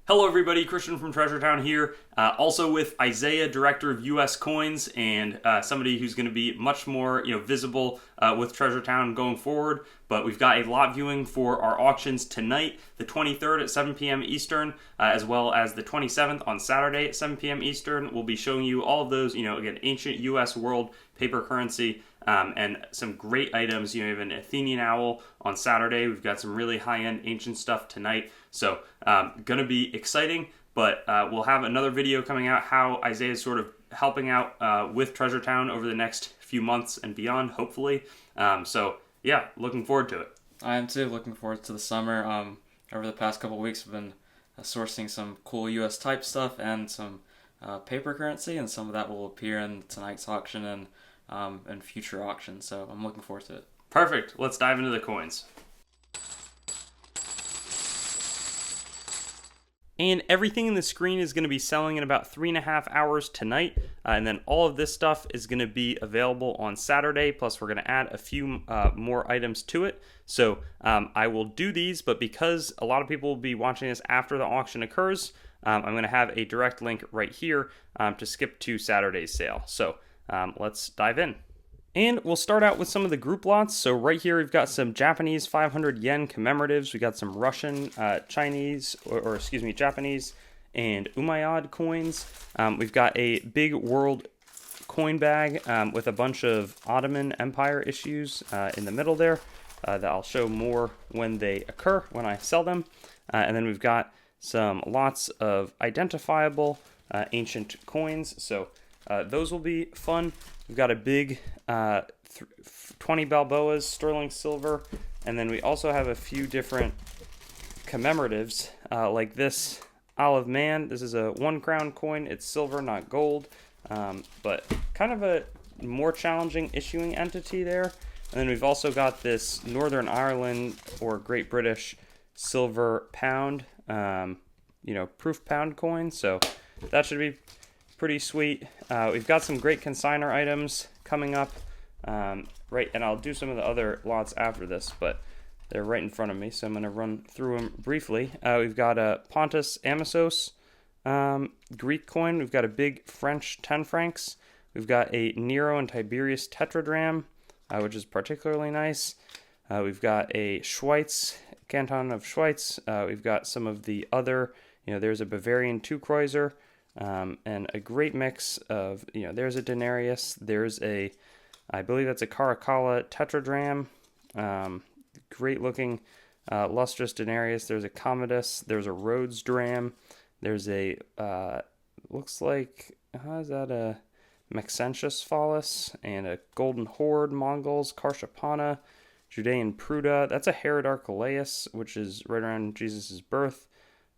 Hello everybody, Christian from Treasure Town here, also with Isaiah, Director of US Coins, and somebody who's going to be much more visible with Treasure Town going forward. But we've got a lot viewing for our auctions tonight, the 23rd at 7 p.m. Eastern, as well as the 27th on Saturday at 7 p.m. Eastern. We'll be showing you all of those, again, ancient US world paper currency, and some great items. You have an Athenian owl on Saturday. We've got some really high-end ancient stuff tonight. So going to be exciting, but we'll have another video coming out how Isaiah is sort of helping out with Treasure Town over the next few months and beyond, hopefully. So yeah, looking forward to it. I am too, looking forward to the summer. Over the past couple of weeks, I've been sourcing some cool US type stuff and some paper currency, and some of that will appear in tonight's auction and future auctions. So I'm looking forward to it. Perfect. Let's dive into the coins. And everything in the screen is going to be selling in about 3.5 hours tonight. And then all of this stuff is going to be available on Saturday. Plus, we're going to add a few more items to it. So I will do these, but because a lot of people will be watching this after the auction occurs, I'm going to have a direct link right here to skip to Saturday's sale. So let's dive in. And we'll start out with some of the group lots. So right here, we've got some Japanese 500 yen commemoratives. We got some Russian, Japanese, and Umayyad coins. We've got a big world coin bag with a bunch of Ottoman Empire issues in the middle there that I'll show more when they occur, when I sell them. And then we've got some lots of identifiable ancient coins. So those will be fun. We've got a big 20 Balboas, sterling silver, and then we also have a few different commemoratives, like this Isle of Man. This is a 1 crown coin. It's silver, not gold, but kind of a more challenging issuing entity there. And then we've also got this Northern Ireland or Great British silver pound, proof pound coin. So that should be pretty sweet. We've got some great consignor items coming up, right, and I'll do some of the other lots after this, but they're right in front of me, so I'm going to run through them briefly. We've got a Pontus Amisos Greek coin. We've got a big French 10 francs. We've got a Nero and Tiberius tetradrachm, which is particularly nice. We've got a Schweiz, Canton of Schweiz. We've got some of the other, there's a Bavarian 2 Kreuzer, and a great mix of, there's a denarius, there's a, I believe that's a Caracalla tetradrachm, great looking lustrous denarius, there's a Commodus, there's a Rhodes dram, there's a, looks like, how is that, a Maxentius phallus, and a Golden Horde Mongols, Karshapana, Judean Pruda, that's a Herod Archelaus, which is right around Jesus' birth.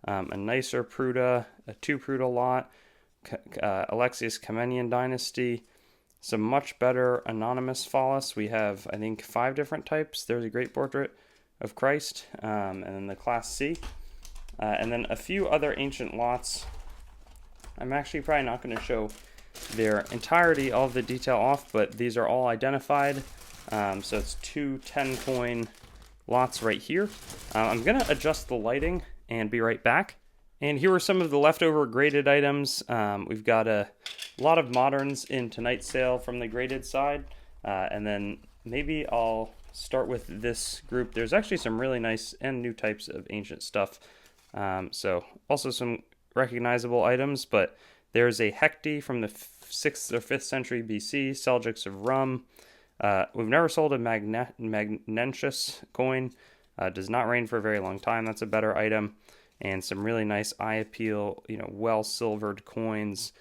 A nicer Pruda, a 2 Pruda lot, Alexius Comnenian dynasty, some much better anonymous phallus. We have, I think, 5 different types. There's a great portrait of Christ, and then the Class C, and then a few other ancient lots. I'm actually probably not going to show their entirety, all of the detail off, but these are all identified. So it's 2 10-coin lots right here. I'm going to adjust the lighting and be right back. And here are some of the leftover graded items. We've got a lot of moderns in tonight's sale from the graded side. And then maybe I'll start with this group. There's actually some really nice and new types of ancient stuff. So also some recognizable items, but there's a Hecte from the 6th or 5th century BC, Seljuks of Rum. We've never sold a Magnentius coin. Does not reign for a very long time. That's a better item. And some really nice eye appeal, well-silvered coins.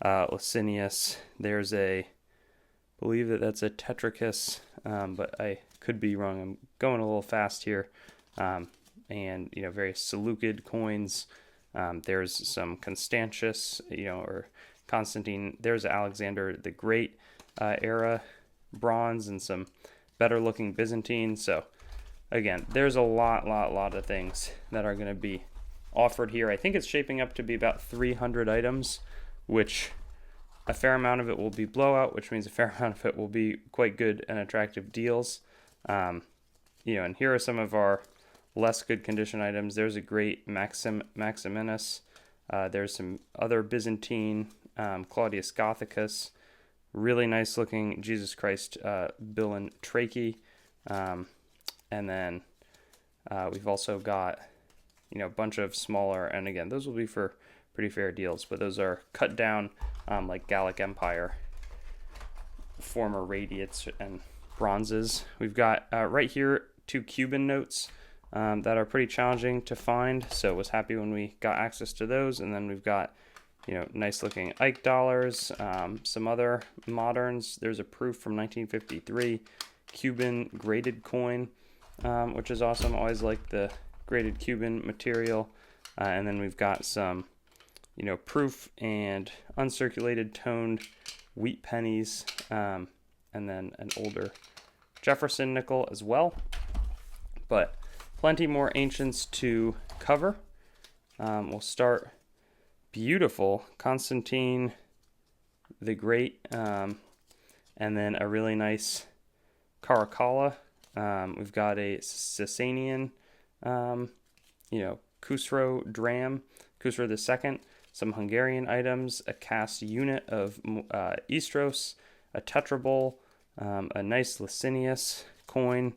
Licinius. There's a, believe that's a Tetricus, but I could be wrong. I'm going a little fast here. And, very Seleucid coins. There's some Constantius, or Constantine. There's Alexander the Great era bronze and some better-looking Byzantine. So, again, there's a lot of things that are going to be offered here. I think it's shaping up to be about 300 items, which a fair amount of it will be blowout, which means a fair amount of it will be quite good and attractive deals. And here are some of our less good condition items. There's a great Maximinus. There's some other Byzantine, Claudius Gothicus. Really nice looking Jesus Christ Bill Trachea. And then we've also got, a bunch of smaller, and again, those will be for pretty fair deals, but those are cut down like Gallic Empire, former radiates and bronzes. We've got right here 2 Cuban notes that are pretty challenging to find, so was happy when we got access to those. And then we've got nice looking Ike dollars, some other moderns. There's a proof from 1953 Cuban graded coin, which is awesome. Always like the graded Cuban material. And then we've got some proof and uncirculated toned wheat pennies, and then an older Jefferson nickel as well. But plenty more ancients to cover. We'll start beautiful Constantine the Great, and then a really nice Caracalla. We've got a Sasanian, Khusro Dram, Khusro II, some Hungarian items, a cast unit of Istros, a tetrabowl, a nice Licinius coin.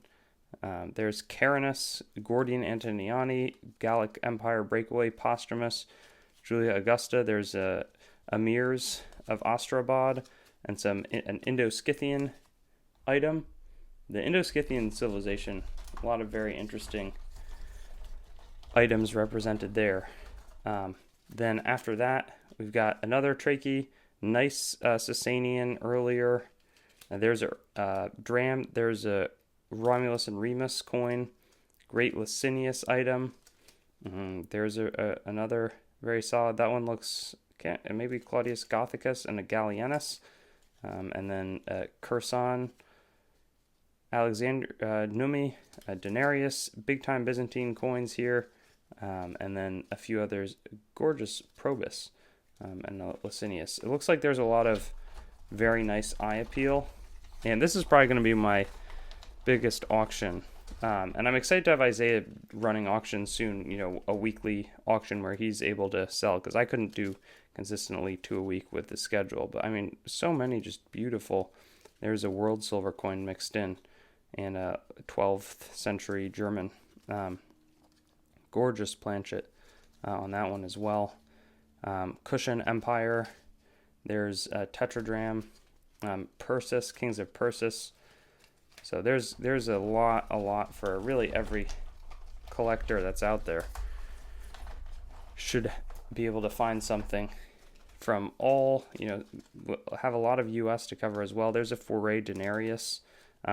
There's Carinus, Gordian Antoniani, Gallic Empire Breakaway Posthumus, Julia Augusta. There's Emirs of Ostrabad, and an Indo-Scythian item. The Indo-Scythian civilization, a lot of very interesting items represented there. Then after that, we've got another Trachea, nice Sasanian earlier. There's a Dram. There's a Romulus and Remus coin, great Licinius item. There's another very solid. That one looks maybe Claudius Gothicus and a Gallienus, and then Curson, Alexander Numi, Denarius, big time Byzantine coins here, and then a few others, gorgeous Probus, and Licinius. It looks like there's a lot of very nice eye appeal, and this is probably going to be my biggest auction. And I'm excited to have Isaiah running auctions soon, a weekly auction where he's able to sell, because I couldn't do consistently 2 a week with the schedule. But I mean, so many just beautiful. There's a world silver coin mixed in, and a 12th century German. Gorgeous planchet on that one as well. Cushion Empire. There's a Tetradram, Persis, Kings of Persis. So there's a lot for really every collector that's out there. Should be able to find something from all, have a lot of U.S. to cover as well. There's a Foray Denarius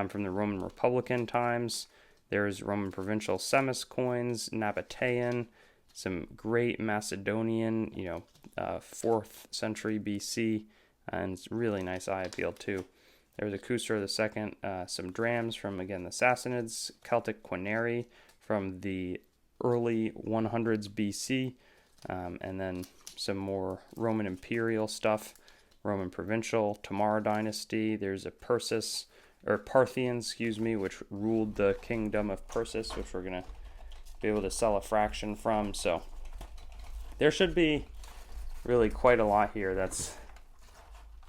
from the Roman Republican times. There's Roman Provincial Semis coins, Nabatean, some great Macedonian, 4th century BC, and it's really nice eye appeal too. There's a Khusro II, some drams from, again, the Sassanids, Celtic quinary from the early 100s BC, and then some more Roman Imperial stuff, Roman Provincial, Tamar Dynasty. There's a Parthians, which ruled the kingdom of Persis, which we're going to be able to sell a fraction from. So there should be really quite a lot here that's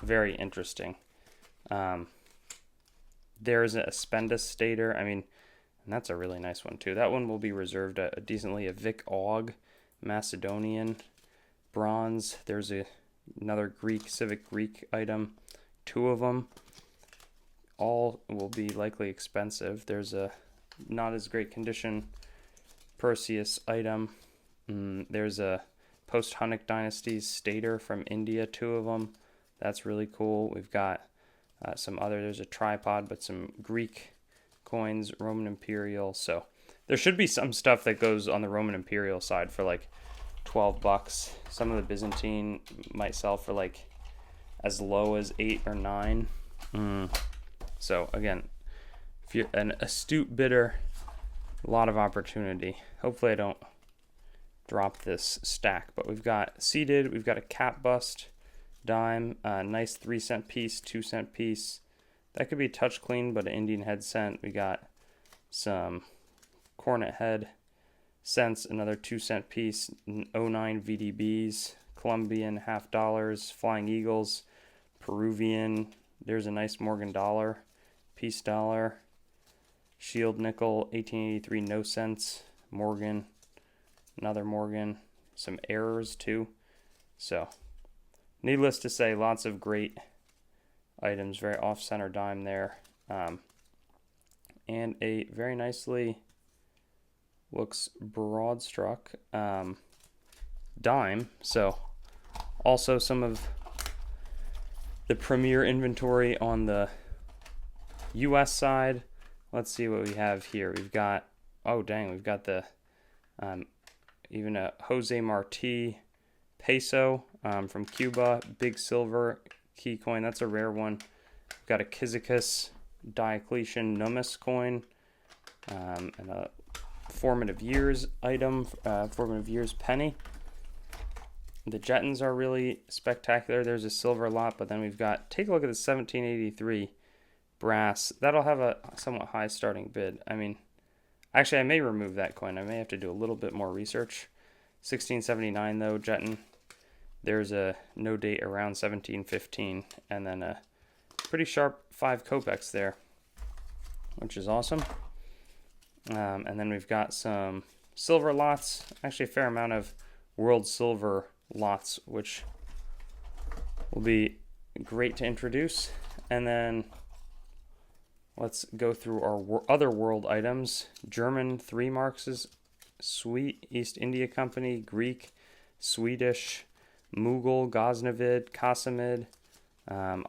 very interesting. There's a Spendus Stater. And that's a really nice one too. That one will be reserved decently. A Vic Og, Macedonian, bronze. There's another Civic Greek item. 2 of them. All will be likely expensive. There's a not as great condition Perseus item. There's a post-Hunnic dynasties Stater from India, 2 of them. That's really cool. We've got there's a tripod, but some Greek coins, Roman Imperial. So there should be some stuff that goes on the Roman Imperial side for like $12. Some of the Byzantine might sell for like as low as 8 or 9. So again, if you're an astute bidder, a lot of opportunity. Hopefully I don't drop this stack, but we've got seated, we've got a cap bust dime, a nice 3-cent piece, 2-cent piece. That could be touch clean, but an Indian head cent. We got some cornet head cents, another 2-cent piece, '09 VDBs, Colombian half dollars, Flying Eagles, Peruvian. There's a nice Morgan dollar, Peace dollar, Shield nickel, 1883 no cents, Morgan, another Morgan, some errors too. So, needless to say, lots of great items, very off-center dime there, and a very nicely looks broad struck dime. So, also some of the premier inventory on the U.S. side. Let's see what we have here. We've got, oh dang, we've got the even a Jose Marti peso from Cuba, big silver key coin. That's a rare one. We've got a Kizikis Diocletian Nummus coin, and a formative years item, formative years penny. The jetons are really spectacular. There's a silver lot, but then we've got, take a look at the 1783 brass. That'll have a somewhat high starting bid. I mean, actually, I may remove that coin. I may have to do a little bit more research. 1679 though, jeton. There's a no date around 1715, and then a pretty sharp 5 kopecks there, which is awesome. And then we've got some silver lots, actually a fair amount of world silver lots, which will be great to introduce. And then let's go through our other world items. German 3 marks, Sweet East India Company, Greek, Swedish, Mughal, Ghaznavid, Qasimid,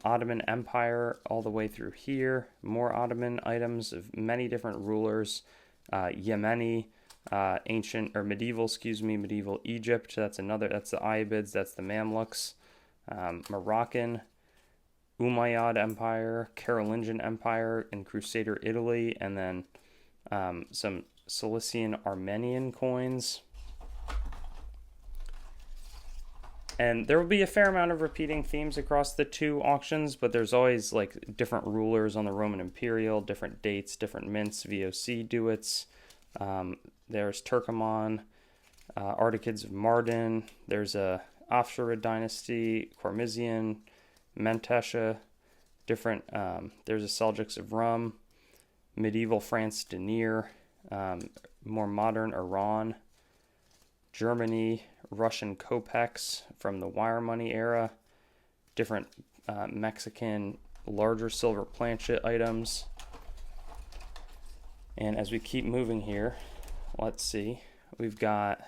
Ottoman Empire, all the way through here. More Ottoman items of many different rulers. Yemeni, ancient or medieval, medieval Egypt. That's the Ayyubids. That's the Mamluks. Moroccan, Umayyad Empire, Carolingian Empire, and Crusader Italy, and then some Cilician Armenian coins. And there will be a fair amount of repeating themes across the 2 auctions, but there's always like different rulers on the Roman Imperial, different dates, different mints, VOC duets. There's Turkoman, Artikids of Mardin. There's a Afsharid dynasty, Cormizian, Mentesha, different. There's a Seljuks of Rum, medieval France denier, more modern Iran, Germany, Russian kopecks from the wire money era, different Mexican larger silver planchet items. And as we keep moving here, let's see, we've got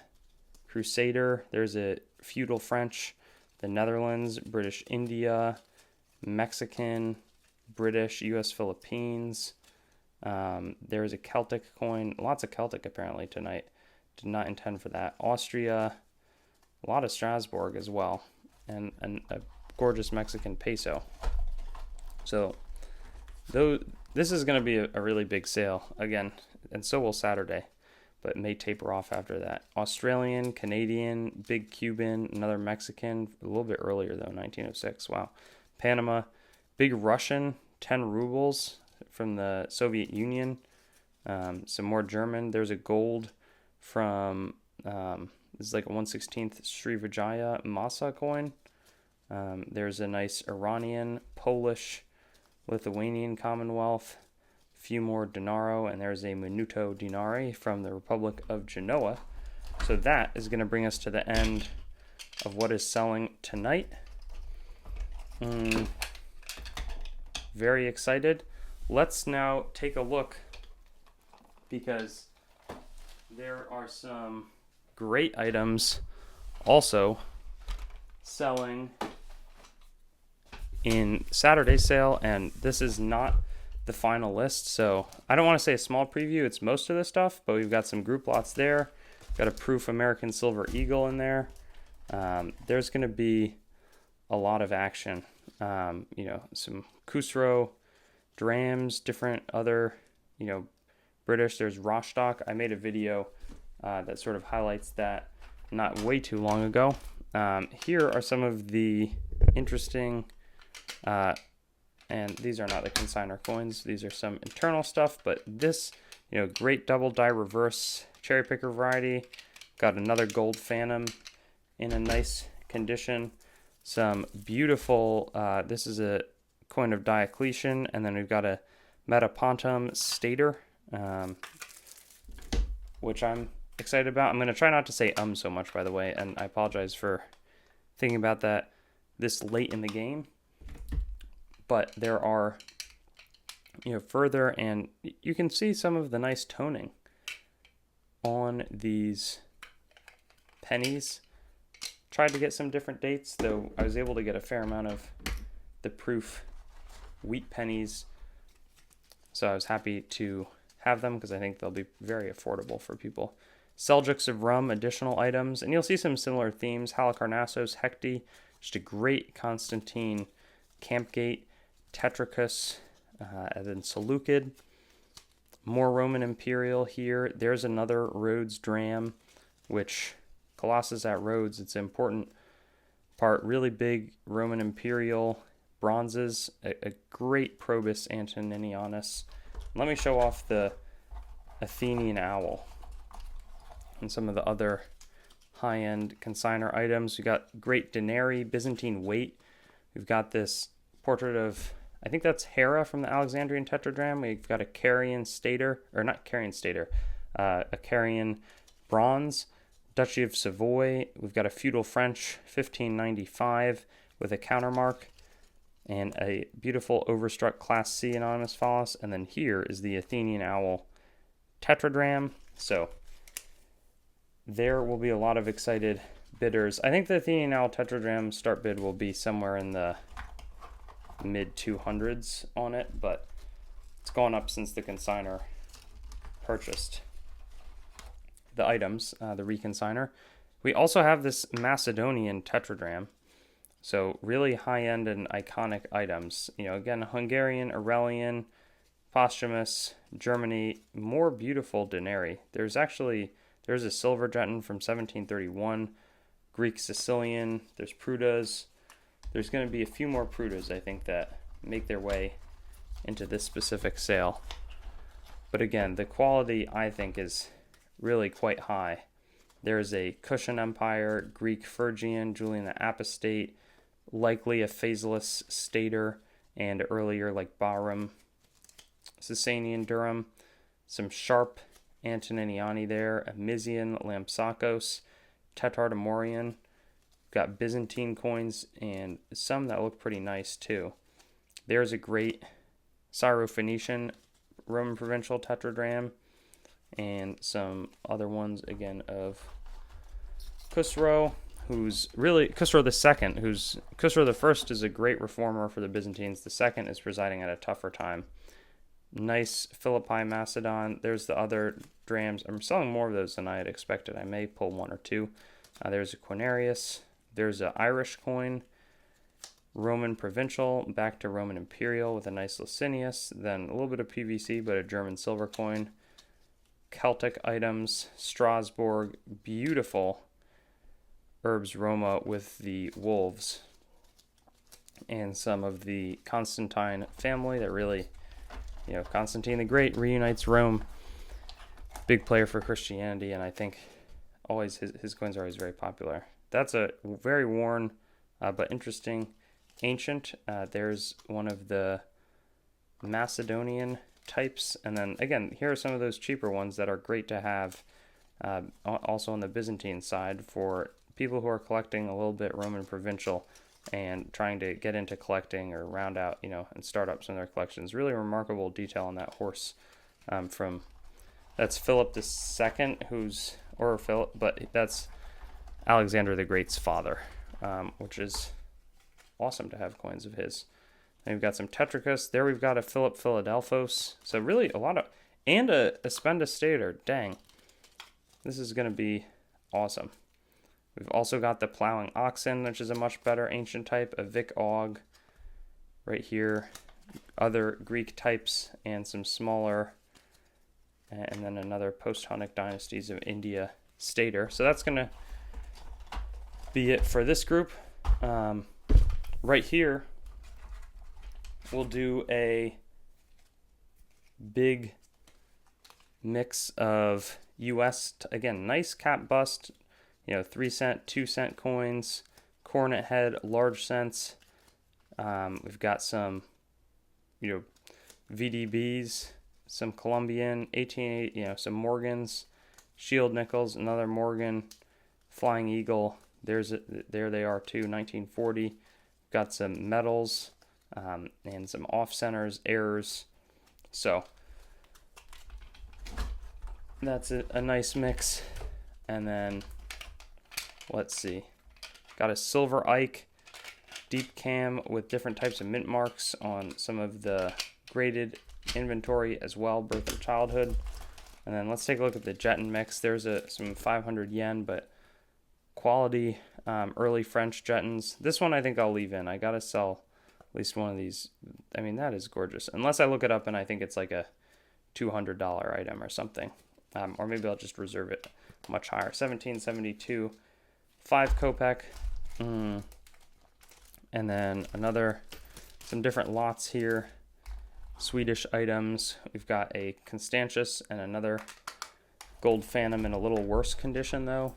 Crusader, there's a feudal French, the Netherlands, British India, Mexican, British, US Philippines. There's a Celtic coin, lots of Celtic apparently tonight. Did not intend for that. Austria, a lot of Strasbourg as well, and a gorgeous Mexican peso. So, this is going to be a really big sale again, and so will Saturday, but it may taper off after that. Australian, Canadian, big Cuban, another Mexican, a little bit earlier though, 1906. Wow. Panama, big Russian, 10 rubles from the Soviet Union. Some more German. There's a gold from this is like a 1/16 Srivijaya Masa coin. There's a nice Iranian, Polish, Lithuanian Commonwealth, a few more Dinaro, and there's a Minuto Dinari from the Republic of Genoa. So that is going to bring us to the end of what is selling tonight. Very excited. Let's now take a look, because there are some great items also selling in Saturday's sale, and this is not the final list, so I don't want to say a small preview, it's most of the stuff, but we've got some group lots there. Got a proof American Silver Eagle in there. There's going to be a lot of action. Some Khusro drams, different other, British. There's Rostock. I made a video that sort of highlights that not way too long ago. Here are some of the interesting, and these are not the consignor coins. These are some internal stuff, but this, great double die reverse cherry picker variety. Got another gold phantom in a nice condition. Some beautiful, this is a coin of Diocletian, and then we've got a Metapontum Stater, which I'm excited about. I'm going to try not to say so much, by the way, and I apologize for thinking about that this late in the game. But there are, further, and you can see some of the nice toning on these pennies. Tried to get some different dates, though I was able to get a fair amount of the proof wheat pennies. So I was happy to have them because I think they'll be very affordable for people. Seljuks of Rum, additional items, and you'll see some similar themes. Halicarnassos, Hecte, just a great Constantine Campgate, Tetricus, and then Seleucid. More Roman Imperial here. There's another Rhodes Dram, which Colossus at Rhodes, it's an important part. Really big Roman Imperial bronzes, a great Probus Antoninianus. Let me show off the Athenian Owl and some of the other high-end consignor items. We got great Denarii, Byzantine weight. We've got this portrait of, I think that's Hera from the Alexandrian Tetradrachm. We've got a Carian Stater, or not Carian Stater, a Carian bronze. Duchy of Savoy, we've got a feudal French 1595 with a countermark and a beautiful overstruck Class C anonymous phallus. And then here is the Athenian Owl Tetradrachm. So there will be a lot of excited bidders. I think the Athenian Owl Tetradrachm start bid will be somewhere in the mid 200s on it, but it's gone up since the consignor purchased the items, the reconsigner. We also have this Macedonian Tetradrachm. So really high-end and iconic items. Again, Hungarian, Aurelian, Posthumous, Germany, more beautiful Denarii. There's a silver jeton from 1731, Greek Sicilian, there's Prudas. There's going to be a few more Prudas, I think, that make their way into this specific sale. But again, the quality, I think, is really quite high. There's a Cushan Empire, Greek Phrygian, Julian the Apostate, likely a Phasaelus Stater, and earlier like Bahram, Sasanian Durham, some sharp Antoniniani there, a Mysian Lampsakos, Tetrartemorian. Got Byzantine coins and some that look pretty nice too. There's a great Syrophoenician Roman Provincial Tetradrachm, and some other ones again of Khusro, who's really Khusro II, Khusro I is a great reformer for the Byzantines. The second is presiding at a tougher time. Nice Philippi Macedon. There's the other drams. I'm selling more of those than I had expected. I may pull one or two. There's a Quinarius. There's an Irish coin, Roman Provincial, back to Roman Imperial with a nice Licinius. Then a little bit of PVC, but a German silver coin. Celtic items, Strasbourg, beautiful Urbs Roma with the wolves, and some of the Constantine family that really, Constantine the Great reunites Rome. Big player for Christianity, and I think always his coins are always very popular. That's a very worn but interesting ancient. There's one of the Macedonian types, and then again here are some of those cheaper ones that are great to have also on the Byzantine side for people who are collecting a little bit Roman Provincial and trying to get into collecting or round out and start up some of their collections. Really remarkable detail on that horse that's Philip II, but that's Alexander the Great's father, which is awesome to have coins of his. And we've got some Tetricus. There we've got a Philip Philadelphos. So really a lot of, and a Spenda Stater. Dang. This is going to be awesome. We've also got the Plowing Oxen, which is a much better ancient type. A Vic Og right here. Other Greek types and some smaller, and then another post-Hunnic dynasties of India Stater. So that's going to be it for this group. Right here, we'll do a big mix of US, again, nice cap bust, 3 cent, 2 cent coins, cornet head, large cents. We've got some, VDBs, some Colombian, 18, some Morgans, Shield nickels, another Morgan, Flying Eagle. There they are too, 1940. Got some metals, and some off centers, errors. So that's a nice mix. And then let's see, got a silver Ike deep cam with different types of mint marks on some of the graded inventory as well, birth and childhood. And then let's take a look at the jeton mix. There's some 500 yen, but quality early French jetons. This one I think I'll leave in. I gotta sell at least one of these. I mean, that is gorgeous. Unless I look it up and I think it's like a $200 item or something. Or maybe I'll just reserve it much higher. 1772, 5 kopeck. And then some different lots here. Swedish items. We've got a Constantius and another Gold Phantom in a little worse condition though.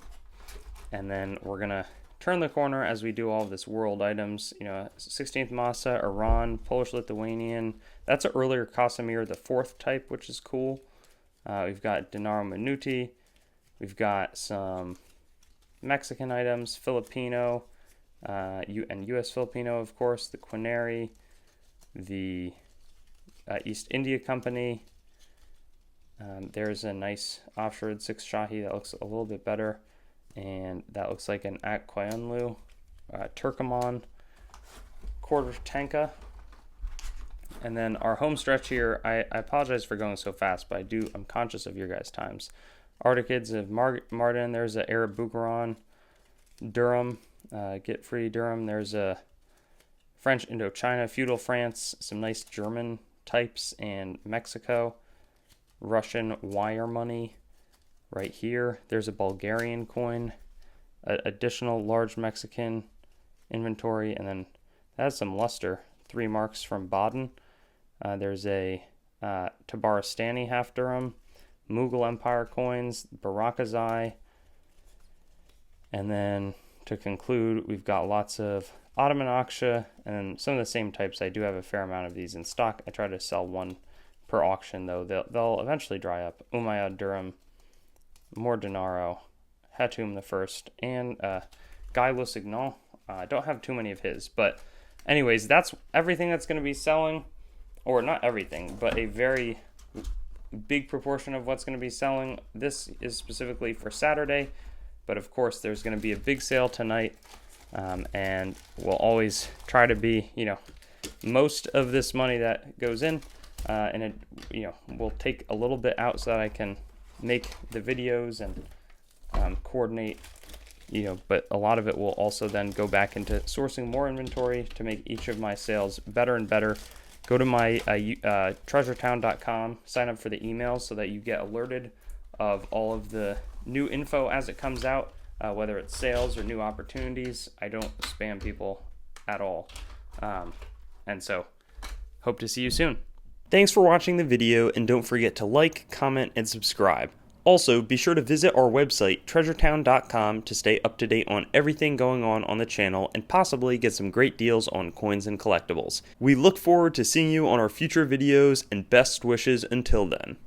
And then we're gonna turn the corner as we do all of this world items. 16th Massa, Iran, Polish Lithuanian. That's an earlier Casimir, the 4th type, which is cool. We've got Denaro Minuti. We've got some Mexican items, Filipino, and U.S. Filipino, of course, the Quinary, the East India Company. There's a nice offshore 6 Shahi that looks a little bit better, and that looks like an Akquayunlu, Turkomon, quarter Tenka. And then our home stretch here, I apologize for going so fast, but I'm conscious of your guys' times. Arctikids of Martin, there's a Arab Bukharan, Durham, Get Free Durham, there's a French Indochina, Feudal France, some nice German types, and Mexico, Russian wire money right here. There's a Bulgarian coin, additional large Mexican inventory, and then that has some luster, 3 marks from Baden. There's a Tabaristani half dirham, Mughal Empire coins, Barakazai, and then to conclude, we've got lots of Ottoman Aksha, and some of the same types. I do have a fair amount of these in stock. I try to sell one per auction, though. They'll eventually dry up. Umayyad Durham, more Denaro, Hatum the First, and Guy Lusignan. I don't have too many of his, but anyways, that's everything that's going to be selling, or not everything, but a very big proportion of what's going to be selling. This is specifically for Saturday, but of course there's going to be a big sale tonight, and we'll always try to be, most of this money that goes in, and it, we'll take a little bit out so that I can make the videos and coordinate, but a lot of it will also then go back into sourcing more inventory to make each of my sales better and better. Go to my treasuretown.com, sign up for the emails so that you get alerted of all of the new info as it comes out, whether it's sales or new opportunities. I don't spam people at all. And so, hope to see you soon. Thanks for watching the video, and don't forget to like, comment, and subscribe. Also, be sure to visit our website, treasuretown.com, to stay up to date on everything going on the channel and possibly get some great deals on coins and collectibles. We look forward to seeing you on our future videos, and best wishes until then.